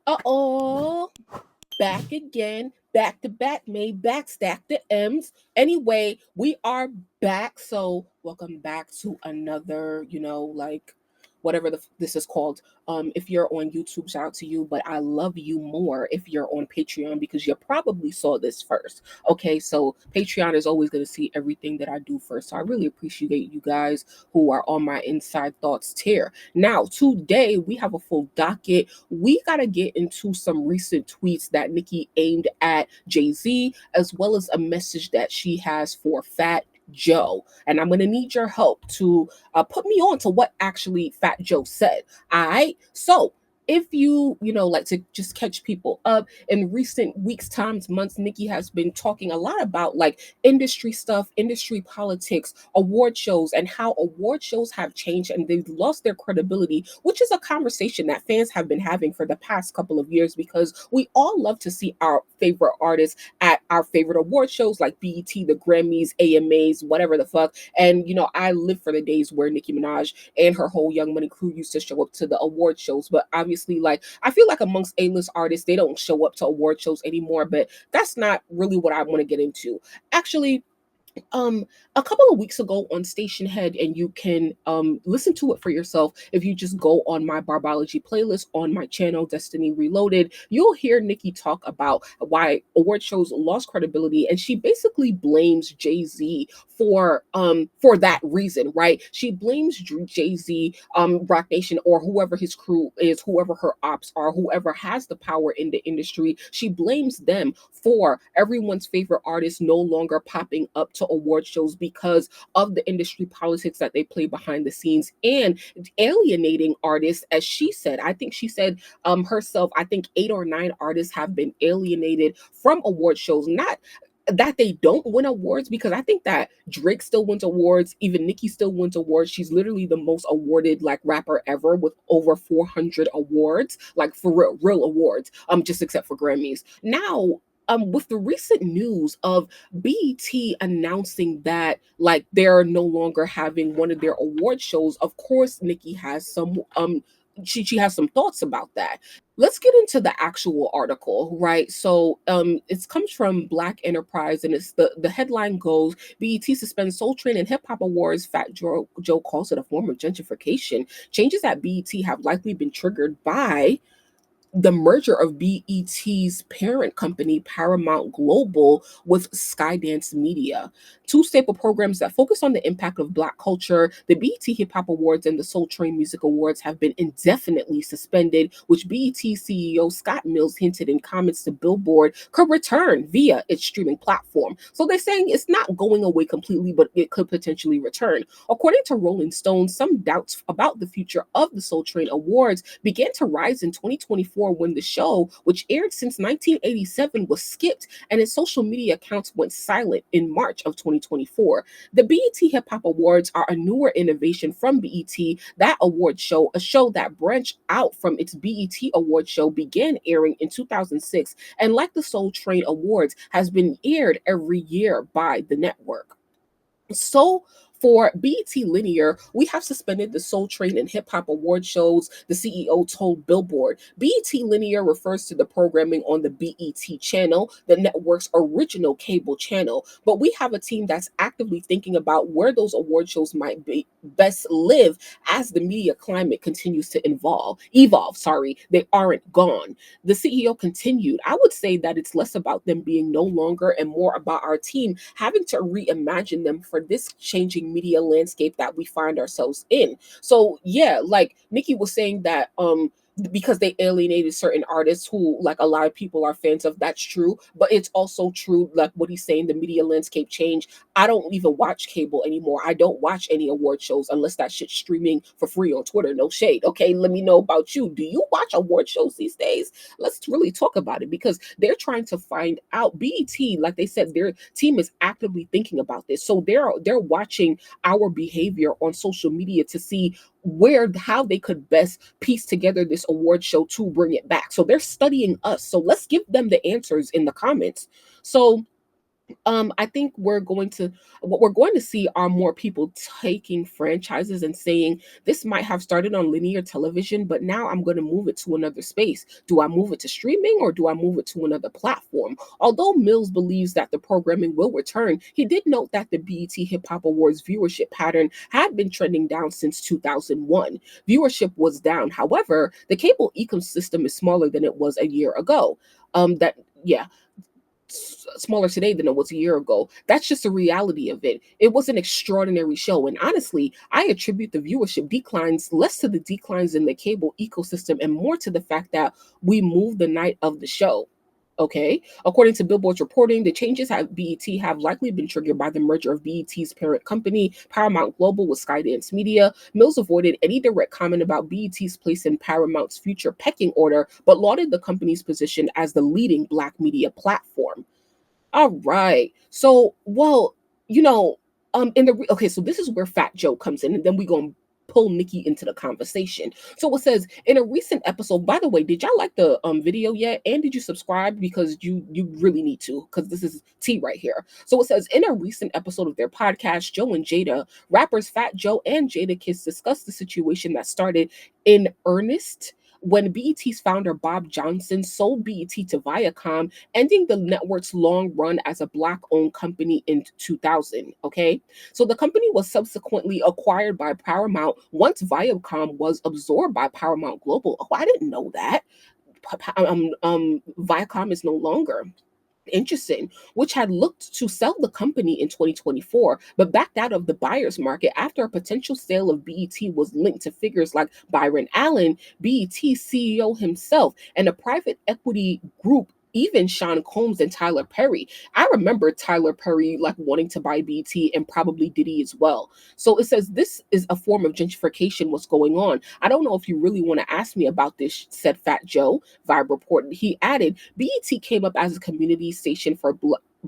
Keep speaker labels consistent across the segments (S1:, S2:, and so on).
S1: Uh-oh. Back again. Back to back. Made back. Stack the M's. Anyway, we are back. So welcome back to another, whatever this is called. If you're on YouTube, shout out to you, but I love you more if you're on Patreon because you probably saw this first. Okay, so Patreon is always going to see everything that I do first. So I really appreciate you guys who are on my Inside Thoughts tier. Now, today we have a full docket. We got to get into some recent tweets that Nicki aimed at Jay-Z, as well as a message that she has for Fat Joe. And I'm going to need your help to put me on to what actually Fat Joe said. All right. So if you like to just catch people up in recent weeks, times, months, Nicki has been talking a lot about like industry stuff, industry politics, award shows, and how award shows have changed and they've lost their credibility, which is a conversation that fans have been having for the past couple of years because we all love to see our favorite artists at our favorite award shows like BET, the Grammys, AMAs, whatever the fuck. And I live for the days where Nicki Minaj and her whole Young Money crew used to show up to the award shows. But obviously, like, I feel like amongst A-list artists, they don't show up to award shows anymore. But that's not really what I want to get into. Actually, a couple of weeks ago on Station Head, and you can listen to it for yourself if you just go on my Barbology playlist on my channel Destiny Reloaded. You'll hear Nicki talk about why award shows lost credibility, and she basically blames Jay-Z for that reason, right? She blames Jay-Z, Rock Nation, or whoever his crew is, whoever her ops are, whoever has the power in the industry. She blames them for everyone's favorite artist no longer popping up to award shows because of the industry politics that they play behind the scenes and alienating artists. As she said, I think she said herself, I think 8 or 9 artists have been alienated from award shows. Not that they don't win awards, because I think that Drake still wins awards, even Nicki still wins awards. She's literally the most awarded like rapper ever with over 400 awards, like for real awards, just except for Grammys. Now, with the recent news of BET announcing that like they're no longer having one of their award shows, of course Nicki has some she has some thoughts about that. Let's get into the actual article, right? So it comes from Black Enterprise, and it's the headline goes, BET suspends Soul Train and Hip Hop Awards. Fat Joe calls it a form of gentrification. Changes at BET have likely been triggered by the merger of BET's parent company, Paramount Global, with Skydance Media, two staple programs that focus on the impact of Black culture. The BET Hip Hop Awards and the Soul Train Music Awards have been indefinitely suspended, which BET CEO Scott Mills hinted in comments to Billboard could return via its streaming platform. So they're saying it's not going away completely, but it could potentially return. According to Rolling Stone, some doubts about the future of the Soul Train Awards began to rise in 2024 when the show, which aired since 1987, was skipped and its social media accounts went silent in March of 2024. The BET Hip Hop Awards are a newer innovation from BET. That award show, a show that branched out from its BET award show, began airing in 2006, and like the Soul Train Awards, has been aired every year by the network. So for BET Linear, we have suspended the Soul Train and Hip Hop Award shows, the CEO told Billboard. BET Linear refers to the programming on the BET channel, the network's original cable channel. But we have a team that's actively thinking about where those award shows might be best live as the media climate continues to evolve. Sorry, they aren't gone. The CEO continued, I would say that it's less about them being no longer and more about our team having to reimagine them for this changing media landscape that we find ourselves in. So yeah, like Nicki was saying that because they alienated certain artists who like a lot of people are fans of. That's true, but it's also true like what he's saying, the media landscape changed. I don't even watch cable anymore. I don't watch any award shows unless that shit's streaming for free on Twitter. No shade. Okay, let me know about you. Do you watch award shows these days? Let's really talk about it, because they're trying to find out. BET, like they said, their team is actively thinking about this. So they're watching our behavior on social media to see how they could best piece together this award show to bring it back. So they're studying us. So let's give them the answers in the comments. So I think what we're going to see are more people taking franchises and saying this might have started on linear television, but now I'm going to move it to another space. Do I move it to streaming or do I move it to another platform? Although Mills believes that the programming will return, he did note that the BET Hip Hop Awards viewership pattern had been trending down since 2001. Viewership was down. However, the cable ecosystem is smaller than it was a year ago. That yeah, smaller today than it was a year ago. That's just the reality of it. It was an extraordinary show. And honestly, I attribute the viewership declines less to the declines in the cable ecosystem and more to the fact that we moved the night of the show. Okay. According to Billboard's reporting, the changes at BET have likely been triggered by the merger of BET's parent company, Paramount Global, with Skydance Media. Mills avoided any direct comment about BET's place in Paramount's future pecking order, but lauded the company's position as the leading Black media platform. All right. So, well, you know, okay, so this is where Fat Joe comes in, and then we gonna pull Nicki into the conversation. So it says in a recent episode, by the way, did y'all like the video yet? And did you subscribe? Because you really need to, because this is tea right here. So it says in a recent episode of their podcast, Joe and Jada, rappers Fat Joe and Jada Kiss discussed the situation that started in earnest when BET's founder Bob Johnson sold BET to Viacom, ending the network's long run as a Black-owned company in 2000. Okay, so the company was subsequently acquired by Paramount once Viacom was absorbed by Paramount Global. Oh, I didn't know that. Viacom is no longer. Interesting, which had looked to sell the company in 2024, but backed out of the buyer's market after a potential sale of BET was linked to figures like Byron Allen, BET CEO himself, and a private equity group. Even Sean Combs and Tyler Perry. I remember Tyler Perry like wanting to buy BT and probably Diddy as well. So it says this is a form of gentrification. What's going on? I don't know if you really want to ask me about this, said Fat Joe. Vibe reported. He added, BET came up as a community station for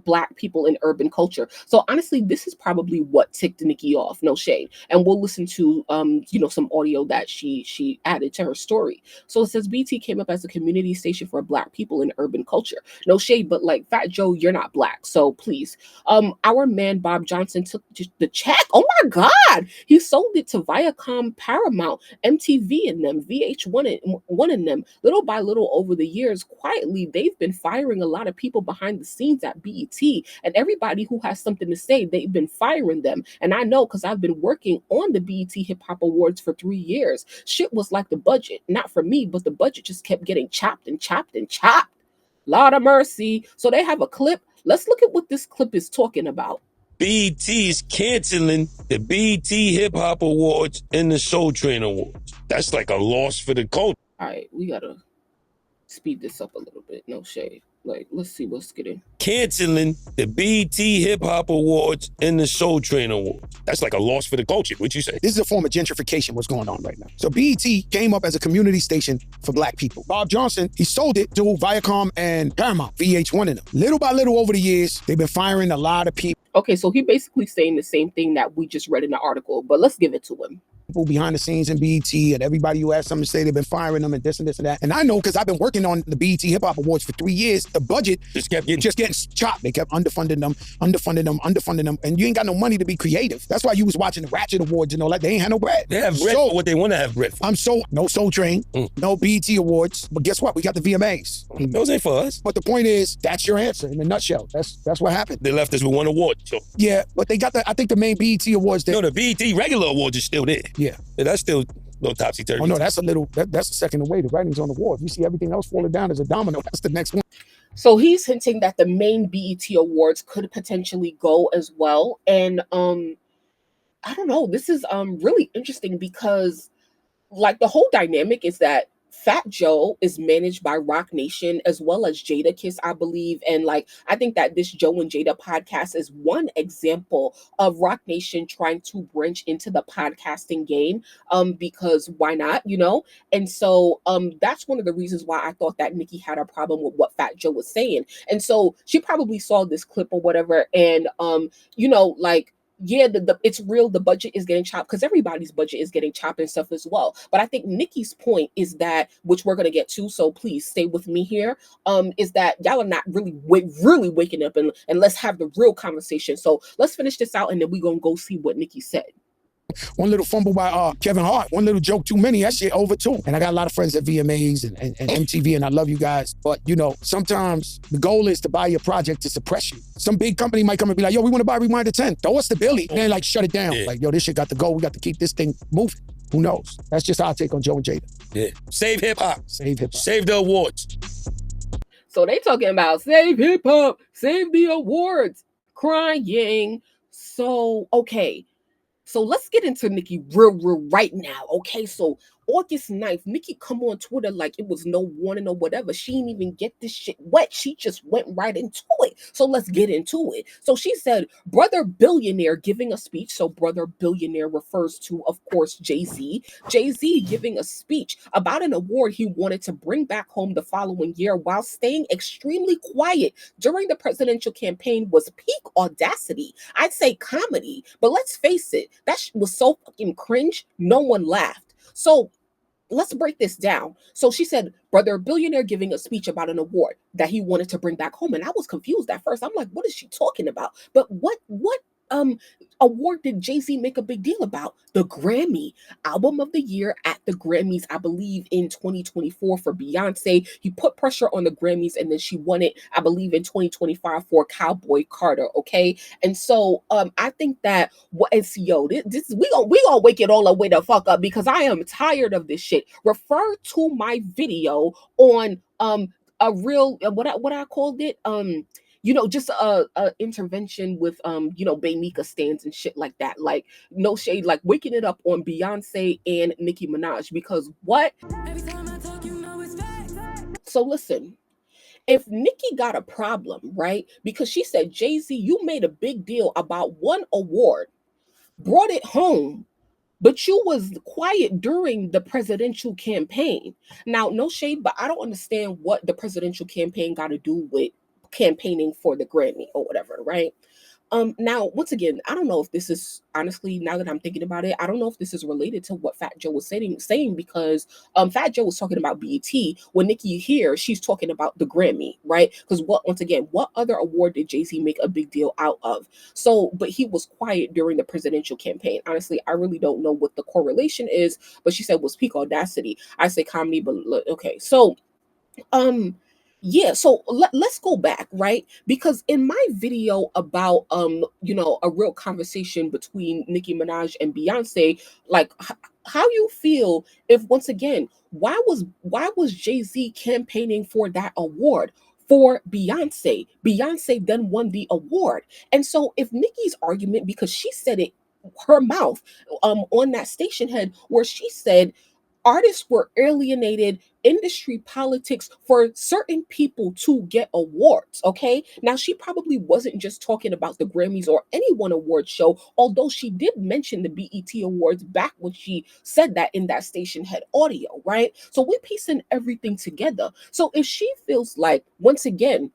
S1: Black people in urban culture. So honestly, this is probably what ticked Nicki off. No shade. And we'll listen to some audio that she added to her story. So it says BT came up as a community station for Black people in urban culture. No shade, but like Fat Joe, you're not Black, so please. Our man Bob Johnson took the check. Oh my God, he sold it to Viacom, Paramount, MTV, and them, VH1 and one of them. Little by little over the years, quietly they've been firing a lot of people behind the scenes at BET, and everybody who has something to say, they've been firing them. And I know because I've been working on the BET Hip Hop Awards for 3 years. Shit was like the budget, not for me, but the budget just kept getting chopped and chopped and chopped. Lord of mercy. So they have a clip. Let's look at what this clip is talking about.
S2: BET is canceling the BET Hip Hop Awards and the Soul Train Awards. That's like a loss for the culture.
S1: All right, we gotta speed this up a little bit. No shade. Like, let's see what's getting.
S2: Canceling the BET Hip Hop Awards and the Soul Train Awards. That's like a loss for the culture. What you say?
S3: This is a form of gentrification, what's going on right now. So BET came up as a community station for Black people. Bob Johnson, he sold it to Viacom and Paramount, VH1 and them. Little by little over the years, they've been firing a lot of people.
S1: Okay, so he basically saying the same thing that we just read in the article, but let's give it to him.
S3: People behind the scenes in BET and everybody who has something to say, they've been firing them and this and this and that. And I know because I've been working on the BET Hip Hop Awards for 3 years, the budget
S2: just kept getting
S3: chopped. They kept underfunding them. And you ain't got no money to be creative. That's why you was watching the Ratchet Awards and all that. They ain't had no bread.
S2: They have bread for what they want to have bread for.
S3: No Soul Train, no BET Awards. But guess what? We got the VMAs.
S2: Those ain't for us.
S3: But the point is, that's your answer in a nutshell. That's what happened.
S2: They left us with one award. So.
S3: Yeah, but they got I think the main BET Awards.
S2: No, the BET regular awards is still there.
S3: Yeah.
S2: That's still a little topsy-turvy.
S3: Oh, no, that's the second away. The writing's on the wall. If you see everything else falling down as a domino, that's the next one.
S1: So he's hinting that the main BET Awards could potentially go as well. And I don't know, this is really interesting because like the whole dynamic is that Fat Joe is managed by Rock Nation as well as Jada Kiss, I believe. And like, I think that this Joe and Jada podcast is one example of Rock Nation trying to branch into the podcasting game. Because why not, you know? And so that's one of the reasons why I thought that Nicki had a problem with what Fat Joe was saying. And so she probably saw this clip or whatever. And like yeah, it's real. The budget is getting chopped because everybody's budget is getting chopped and stuff as well. But I think Nicki's point is that, which we're gonna get to, so please stay with me here. Is that y'all are not really waking up, and let's have the real conversation. So let's finish this out, and then we're gonna go see what Nicki said.
S3: One little fumble by Kevin Hart, one little joke too many, that shit over too. And I got a lot of friends at VMAs and MTV, and I love you guys. But, you know, sometimes the goal is to buy your project to suppress you. Some big company might come and be like, yo, we want to buy Rewind to 10. Throw us the Billy. And then, like, shut it down.
S2: Yeah.
S3: Like, yo, this shit got to go. We got to keep this thing moving. Who knows? That's just our take on Joe and Jada.
S2: Yeah. Save hip hop.
S3: Save hip hop.
S2: Save the awards.
S1: So they talking about save hip hop, save the awards, crying. So, okay. So let's get into Nicki real right now. Okay, so August 9th, Nicki come on Twitter like it was no warning or whatever. She didn't even get this shit wet. She just went right into it. So let's get into it. So she said, brother billionaire giving a speech. So brother billionaire refers to, of course, Jay-Z. Jay-Z giving a speech about an award he wanted to bring back home the following year while staying extremely quiet during the presidential campaign was peak audacity. I'd say comedy, but let's face it, that was so fucking cringe, no one laughed. So let's break this down. So she said, brother billionaire giving a speech about an award that he wanted to bring back home. And I was confused at first. I'm like, what is she talking about? But what award did Jay-Z make a big deal about? The Grammy album of the year at the Grammys, I believe in 2024 for Beyonce. He put pressure on the Grammys and then she won it, I believe in 2025 for Cowboy Carter. Okay. And so I think that what is this we gonna wake it all the way the fuck up because I am tired of this shit. Refer to my video on a real what I called it, just a intervention with Baynika stands and shit like that. Like no shade, like waking it up on Beyonce and Nicki Minaj because what? Every time I talk, it's facts. So listen, if Nicki got a problem, right? Because she said, Jay-Z, you made a big deal about one award, brought it home, but you was quiet during the presidential campaign. Now, no shade, but I don't understand what the presidential campaign got to do with campaigning for the Grammy or whatever, right? Now, once again, I don't know if this is honestly, now that I'm thinking about it, I don't know if this is related to what Fat Joe was saying because Fat Joe was talking about BET. When Nicki here, she's talking about the Grammy, right? Because what other award did Jay-Z make a big deal out of? So, but he was quiet during the presidential campaign. Honestly, I really don't know what the correlation is, but she said was peak audacity. I say comedy, but okay. So, yeah, so let's go back, right? Because in my video about a real conversation between Nicki Minaj and Beyonce, like how you feel if once again, why was Jay-Z campaigning for that award for Beyonce? Beyonce then won the award. And so if Nicki's argument, because she said it her mouth on that station head where she said artists were alienated industry politics for certain people to get awards. Okay. Now, she probably wasn't just talking about the Grammys or any one award show, although she did mention the BET Awards back when she said that in that station head audio, right? So we're piecing everything together. So if she feels like, once again,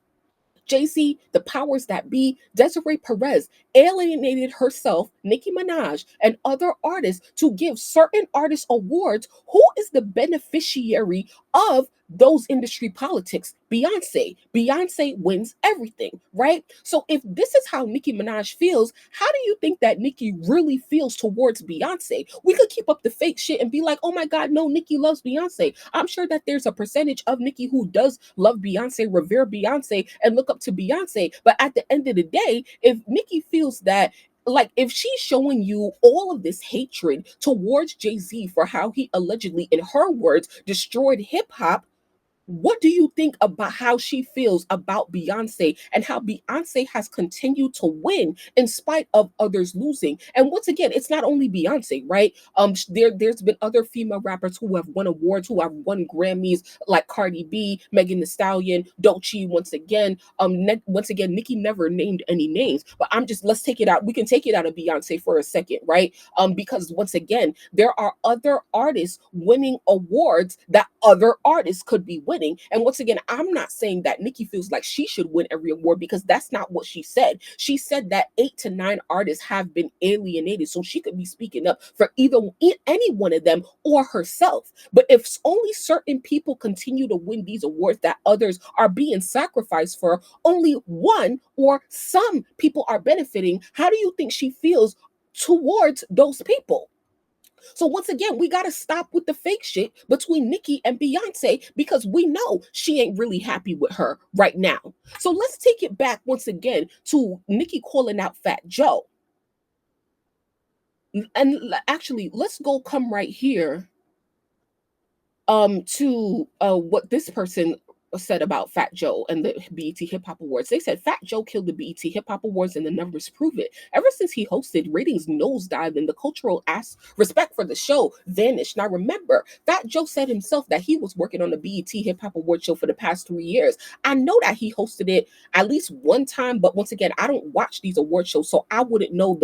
S1: Jay-Z, the powers that be, Desiree Perez alienated herself, Nicki Minaj, and other artists to give certain artists awards. Who is the beneficiary of those industry politics? Beyonce. Beyonce wins everything, right? So if this is how Nicki Minaj feels, how do you think that Nicki really feels towards Beyonce? We could keep up the fake shit and be like, oh my God, no, Nicki loves Beyonce. I'm sure that there's a percentage of Nicki who does love Beyonce, revere Beyonce, and look up to Beyonce. But at the end of the day, if Nicki feels that, like, if she's showing you all of this hatred towards Jay-Z for how he allegedly, in her words, destroyed hip hop, what do you think about how she feels about Beyonce and how Beyonce has continued to win in spite of others losing? And once again, it's not only Beyonce, right? There's been other female rappers who have won awards, who have won Grammys, like Cardi B, Megan Thee Stallion, Doechii. Once again, Nicki never named any names, but let's take it out. We can take it out of Beyonce for a second, right? Because once again, there are other artists winning awards that other artists could be winning. winning. And once again, I'm not saying that Nicki feels like she should win every award, because that's not what she said. She said that 8 to 9 artists have been alienated, so she could be speaking up for either any one of them or herself. But if only certain people continue to win these awards that others are being sacrificed for, only one or some people are benefiting, how do you think she feels towards those people? So once again, we got to stop with the fake shit between Nicki and Beyonce, because we know she ain't really happy with her right now. So let's take it back once again to Nicki calling out Fat Joe. And actually, let's come right here to what this person said about Fat Joe and the BET Hip Hop Awards. They said Fat Joe killed the BET Hip Hop Awards, and the numbers prove it. Ever since he hosted, ratings nosedived and the cultural respect for the show vanished. Now remember, Fat Joe said himself that he was working on the BET Hip Hop Award show for the past 3 years. I know that he hosted it at least one time, but once again, I don't watch these award shows, so I wouldn't know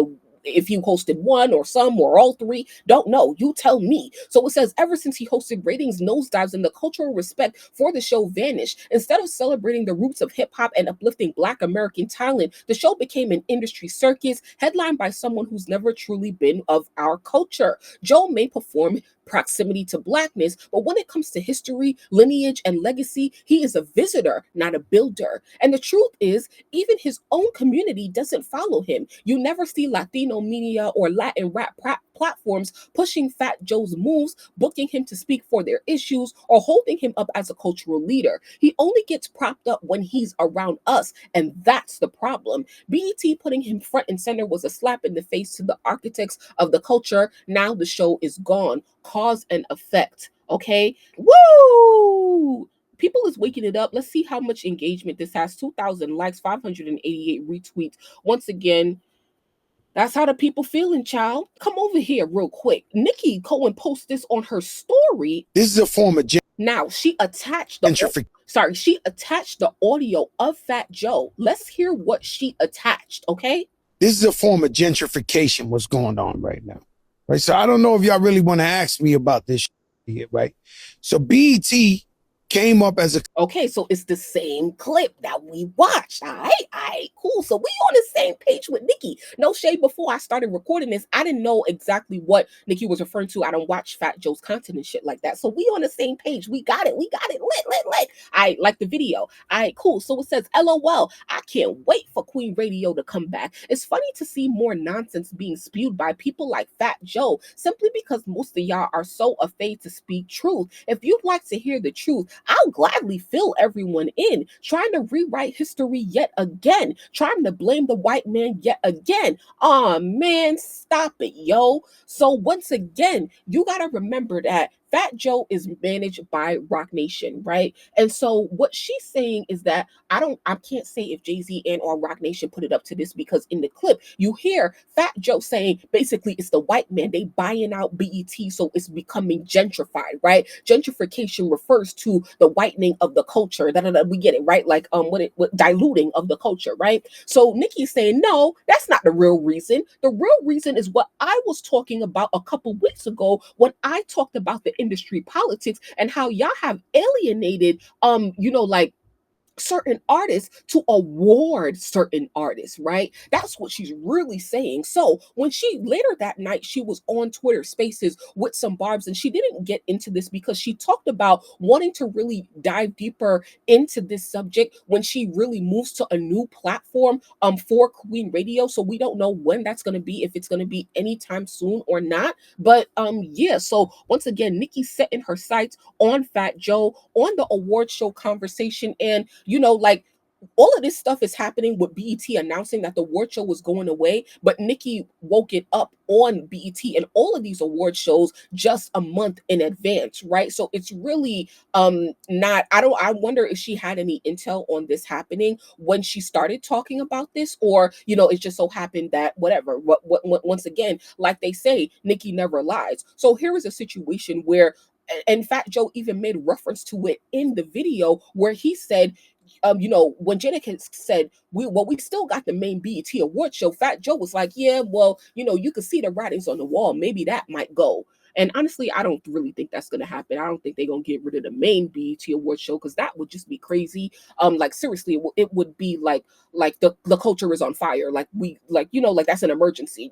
S1: if you hosted one or some or all three. Don't know, you tell me. So it says, ever since he hosted, ratings nosedives and the cultural respect for the show vanished. Instead of celebrating the roots of hip-hop and uplifting Black American talent, the show became an industry circus headlined by someone who's never truly been of our culture. Joe may perform proximity to Blackness, but when it comes to history, lineage, and legacy, he is a visitor, not a builder. And the truth is, even his own community doesn't follow him. You never see Latino media or Latin rap platforms pushing Fat Joe's moves, booking him to speak for their issues, or holding him up as a cultural leader. He only gets propped up when he's around us, and that's the problem. BET putting him front and center was a slap in the face to the architects of the culture. Now the show is gone. Cause and effect. Okay. Woo! People is waking it up. Let's see how much engagement this has. 2,000 likes, 588 retweets. Once again, that's how the people feeling, child. Come over here real quick. Nicki Cohen post this on her story.
S3: This is a form of
S1: Now she attached she attached the audio of Fat Joe. Let's hear what she attached, okay?
S3: This is a form of gentrification, what's going on right now. Right. So I don't know if y'all really want to ask me about this shit, right? So BET came up as a
S1: okay, so it's the same clip that we watched. All right, cool. So we on the same page with Nicki. No shade, before I started recording this, I didn't know exactly what Nicki was referring to. I don't watch Fat Joe's content and shit like that. So we on the same page. We got it. Lit. I like the video. All right, cool. So it says, LOL, I can't wait for Queen Radio to come back. It's funny to see more nonsense being spewed by people like Fat Joe, simply because most of y'all are so afraid to speak truth. If you'd like to hear the truth, I'll gladly fill everyone in, trying to rewrite history yet again, trying to blame the white man yet again. Aw, man, stop it, yo. So once again, you got to remember that Fat Joe is managed by Roc Nation, right? And so what she's saying is that I can't say if Jay-Z and or Roc Nation put it up to this, because in the clip you hear Fat Joe saying basically it's the white man, they buying out BET, so it's becoming gentrified, right? Gentrification refers to the whitening of the culture. We get it, right? Like what diluting of the culture, right? So Nicki's saying no, that's not the real reason. The real reason is what I was talking about a couple weeks ago when I talked about the industry politics and how y'all have alienated like certain artists to award certain artists, right? That's what she's really saying. So when she later that night, she was on Twitter Spaces with some barbs, and she didn't get into this because she talked about wanting to really dive deeper into this subject when she really moves to a new platform for Queen Radio. So we don't know when that's going to be, if it's going to be anytime soon or not. But yeah, so once again, Nicki's setting her sights on Fat Joe, on the award show conversation, and like all of this stuff is happening with BET announcing that the award show was going away, but Nicki woke it up on BET and all of these award shows just a month in advance, right? So it's really not, I wonder if she had any intel on this happening when she started talking about this, or it just so happened that whatever. Once again, like they say, Nicki never lies. So here is a situation where, and Fat Joe even made reference to it in the video where he said, when Jadakiss said, we still got the main BET award show, Fat Joe was like, yeah, well, you could see the writings on the wall. Maybe that might go. And honestly, I don't really think that's gonna happen. I don't think they're gonna get rid of the main BET award show because that would just be crazy. Like seriously, it would be like the culture is on fire. Like we like like that's an emergency.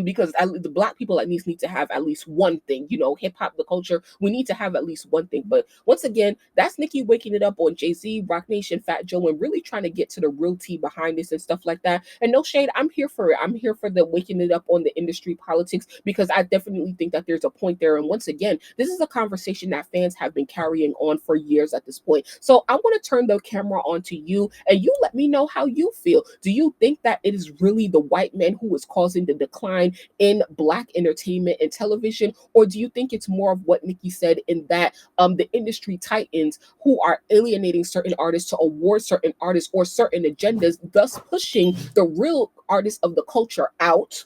S1: Because the black people at least need to have at least one thing. Hip hop, the culture, we need to have at least one thing. But once again, that's Nicki waking it up on Jay-Z, Rock Nation, Fat Joe, and really trying to get to the real tea behind this and stuff like that. And no shade, I'm here for it. I'm here for the waking it up on the industry politics because I definitely think that there's a point there. And once again, this is a conversation that fans have been carrying on for years at this point. So I want to turn the camera on to you and you let me know how you feel. Do you think that it is really the white man who is causing the decline in black entertainment and television? Or do you think it's more of what Nicki said in that the industry titans who are alienating certain artists to award certain artists or certain agendas, thus pushing the real artists of the culture out,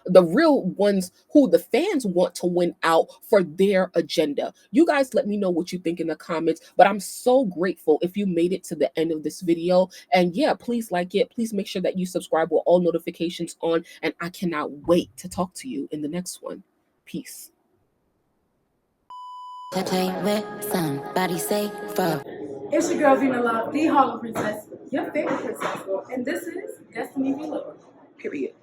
S1: the real ones who the fans want to win out for their agenda? You guys let me know what you think in the comments, but I'm so grateful if you made it to the end of this video. And yeah, please like it. Please make sure that you subscribe with all notifications on, and I cannot wait to talk to you in the next one. Peace.
S4: Play with somebody say fuck.
S5: It's your girl Vina Love, the Harlem Princess, your favorite princess, and this is Destiny Villa.
S1: Period.